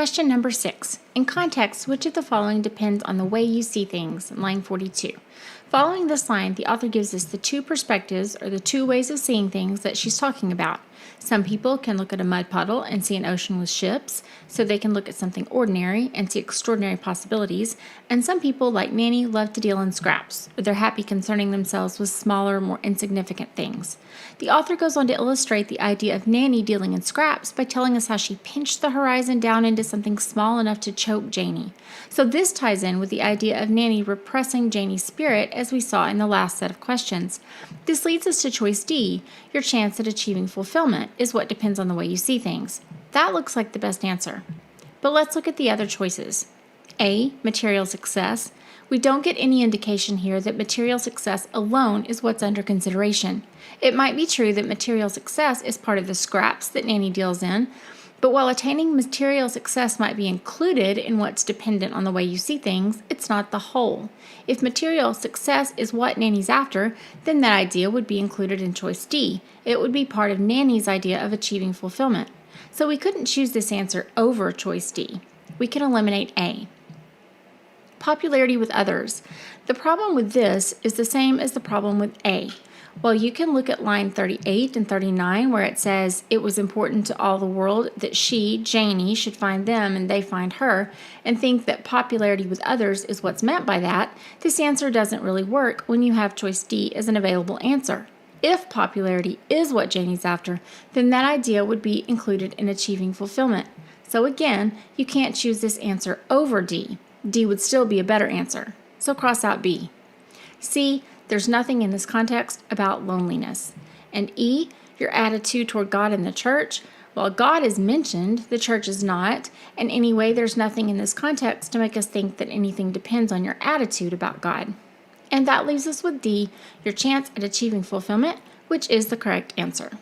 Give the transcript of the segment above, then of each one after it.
Question number 6. In context, which of the following depends on the way you see things? Line 42. Following this line, the author gives us the two perspectives, or the two ways of seeing things that she's talking about. Some people can look at a mud puddle and see an ocean with ships, so they can look at something ordinary and see extraordinary possibilities, and some people, like Nanny, love to deal in scraps, or they're happy concerning themselves with smaller, more insignificant things. The author goes on to illustrate the idea of Nanny dealing in scraps by telling us how she pinched the horizon down into something small enough to choke Janie. So this ties in with the idea of Nanny repressing Janie's spirit, as we saw in the last set of questions. This leads us to choice D. Your chance at achieving fulfillment is what depends on the way you see things. That looks like the best answer. But let's look at the other choices. A. Material success. We don't get any indication here that material success alone is what's under consideration. It might be true that material success is part of the scraps that Nanny deals in, but while attaining material success might be included in what's dependent on the way you see things, it's not the whole. If material success is what Nanny's after, then that idea would be included in choice D. It would be part of Nanny's idea of achieving fulfillment. So we couldn't choose this answer over choice D. We can eliminate A. Popularity with others. The problem with this is the same as the problem with A. Well, you can look at line 38 and 39 where it says, it was important to all the world that she, Janie, should find them and they find her, and think that popularity with others is what's meant by that. This answer doesn't really work when you have choice D as an available answer. If popularity is what Janie's after, then that idea would be included in achieving fulfillment. So again, you can't choose this answer over D. D would still be a better answer. So cross out B. C. There's nothing in this context about loneliness. And E, your attitude toward God and the church. Well, God is mentioned, the church is not, and anyway, there's nothing in this context to make us think that anything depends on your attitude about God. And that leaves us with D, your chance at achieving fulfillment, which is the correct answer.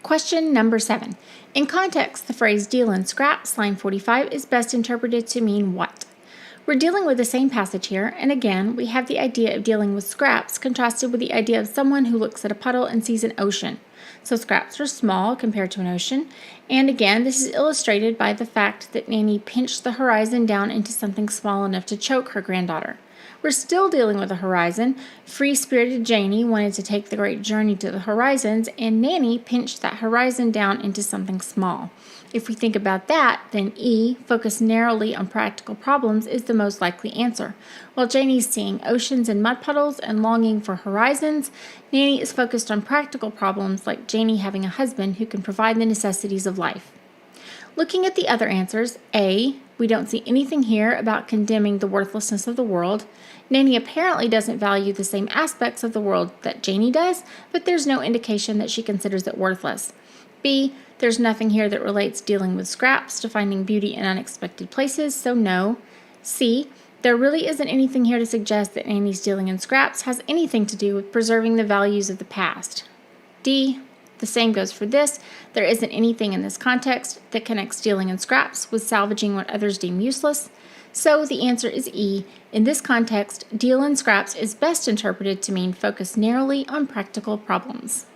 Question number 7. In context, the phrase deal in scraps, line 45, is best interpreted to mean what? We're dealing with the same passage here, and again, we have the idea of dealing with scraps contrasted with the idea of someone who looks at a puddle and sees an ocean. So scraps are small compared to an ocean, and again, this is illustrated by the fact that Nanny pinched the horizon down into something small enough to choke her granddaughter. We're still dealing with a horizon. Free-spirited Janie wanted to take the great journey to the horizons, and Nanny pinched that horizon down into something small. If we think about that, then E, focus narrowly on practical problems, is the most likely answer. While Janie's seeing oceans and mud puddles and longing for horizons, Nanny is focused on practical problems like Janie having a husband who can provide the necessities of life. Looking at the other answers, A, we don't see anything here about condemning the worthlessness of the world. Nanny apparently doesn't value the same aspects of the world that Janie does, but there's no indication that she considers it worthless. B, there's nothing here that relates dealing with scraps to finding beauty in unexpected places, so no. C, there really isn't anything here to suggest that Nanny's dealing in scraps has anything to do with preserving the values of the past. D, the same goes for this. There isn't anything in this context that connects dealing in scraps with salvaging what others deem useless. So the answer is E. In this context, deal in scraps is best interpreted to mean focus narrowly on practical problems.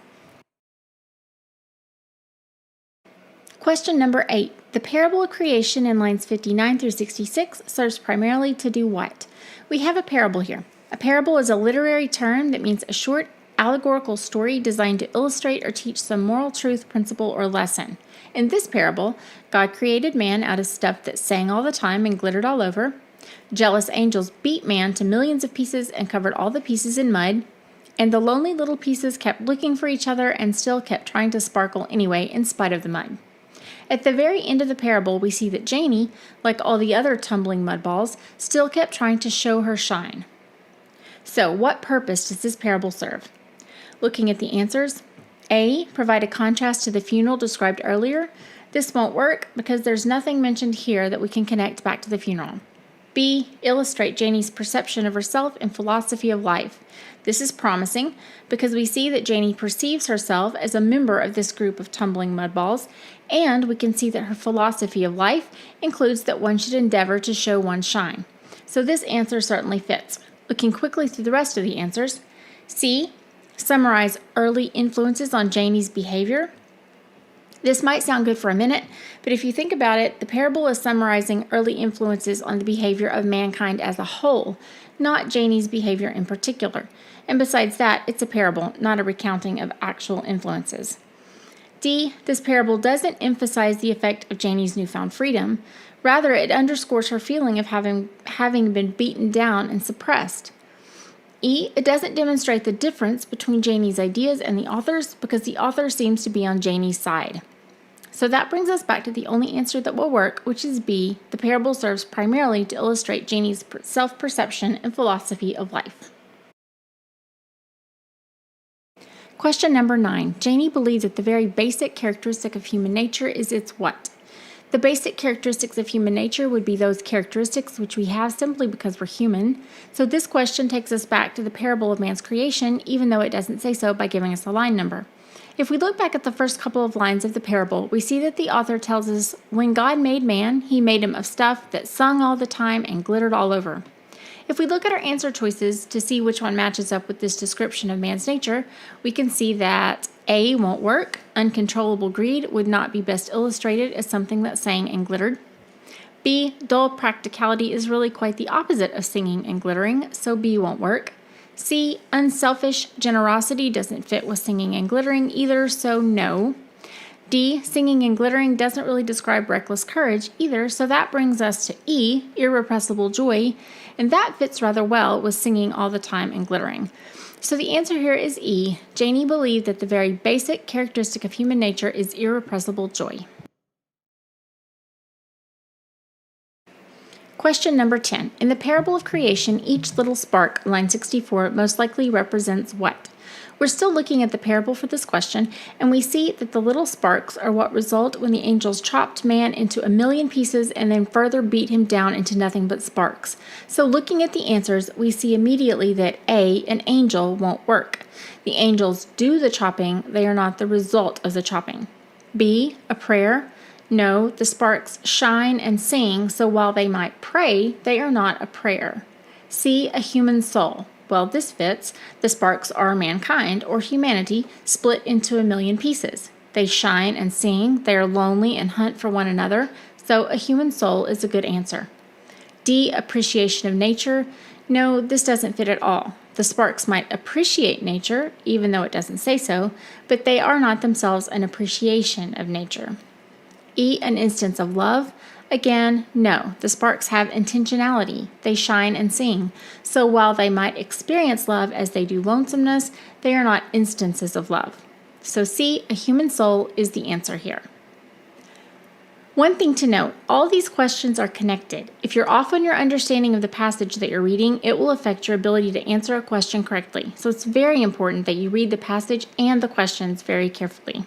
Question number 8. The parable of creation in lines 59 through 66 serves primarily to do what? We have a parable here. A parable is a literary term that means a short allegorical story designed to illustrate or teach some moral truth, principle, or lesson. In this parable, God created man out of stuff that sang all the time and glittered all over. Jealous angels beat man to millions of pieces and covered all the pieces in mud. And the lonely little pieces kept looking for each other and still kept trying to sparkle anyway in spite of the mud. At the very end of the parable, we see that Janie, like all the other tumbling mud balls, still kept trying to show her shine. So, what purpose does this parable serve? Looking at the answers, A, provide a contrast to the funeral described earlier. This won't work because there's nothing mentioned here that we can connect back to the funeral. B, illustrate Janie's perception of herself and philosophy of life. This is promising because we see that Janie perceives herself as a member of this group of tumbling mud balls, and we can see that her philosophy of life includes that one should endeavor to show one's shine. So this answer certainly fits. Looking quickly through the rest of the answers, C, summarize early influences on Janie's behavior. This might sound good for a minute, but if you think about it, the parable is summarizing early influences on the behavior of mankind as a whole, not Janie's behavior in particular. And besides that, it's a parable, not a recounting of actual influences. D, this parable doesn't emphasize the effect of Janie's newfound freedom. Rather, it underscores her feeling of having been beaten down and suppressed. E, it doesn't demonstrate the difference between Janie's ideas and the author's because the author seems to be on Janie's side. So that brings us back to the only answer that will work, which is B. The parable serves primarily to illustrate Janie's self-perception and philosophy of life. Question number 9. Janie believes that the very basic characteristic of human nature is its what? The basic characteristics of human nature would be those characteristics which we have simply because we're human. So this question takes us back to the parable of man's creation, even though it doesn't say so by giving us a line number. If we look back at the first couple of lines of the parable, we see that the author tells us, when God made man, he made him of stuff that sung all the time and glittered all over. If we look at our answer choices to see which one matches up with this description of man's nature, we can see that A won't work. Uncontrollable greed would not be best illustrated as something that sang and glittered. B, dull practicality is really quite the opposite of singing and glittering, so B won't work. C, unselfish generosity doesn't fit with singing and glittering either, so no. D, singing and glittering doesn't really describe reckless courage either, so that brings us to E, irrepressible joy, and that fits rather well with singing all the time and glittering. So the answer here is E. Janie believed that the very basic characteristic of human nature is irrepressible joy. Question number 10. In the parable of creation, each little spark, line 64, most likely represents what? We're still looking at the parable for this question, and we see that the little sparks are what result when the angels chopped man into 1,000,000 pieces and then further beat him down into nothing but sparks. So looking at the answers, we see immediately that A, an angel, won't work. The angels do the chopping, they are not the result of the chopping. B, a prayer. No, the sparks shine and sing, so while they might pray, they are not a prayer. C, a human soul. Well, this fits. The sparks are mankind, or humanity, split into 1,000,000 pieces. They shine and sing, they are lonely and hunt for one another, so a human soul is a good answer. D, appreciation of nature. No, this doesn't fit at all. The sparks might appreciate nature, even though it doesn't say so, but they are not themselves an appreciation of nature. E, an instance of love. Again, no, the sparks have intentionality. They shine and sing. So while they might experience love as they do lonesomeness, they are not instances of love. So C, a human soul, is the answer here. One thing to note, all these questions are connected. If you're off on your understanding of the passage that you're reading, it will affect your ability to answer a question correctly. So it's very important that you read the passage and the questions very carefully.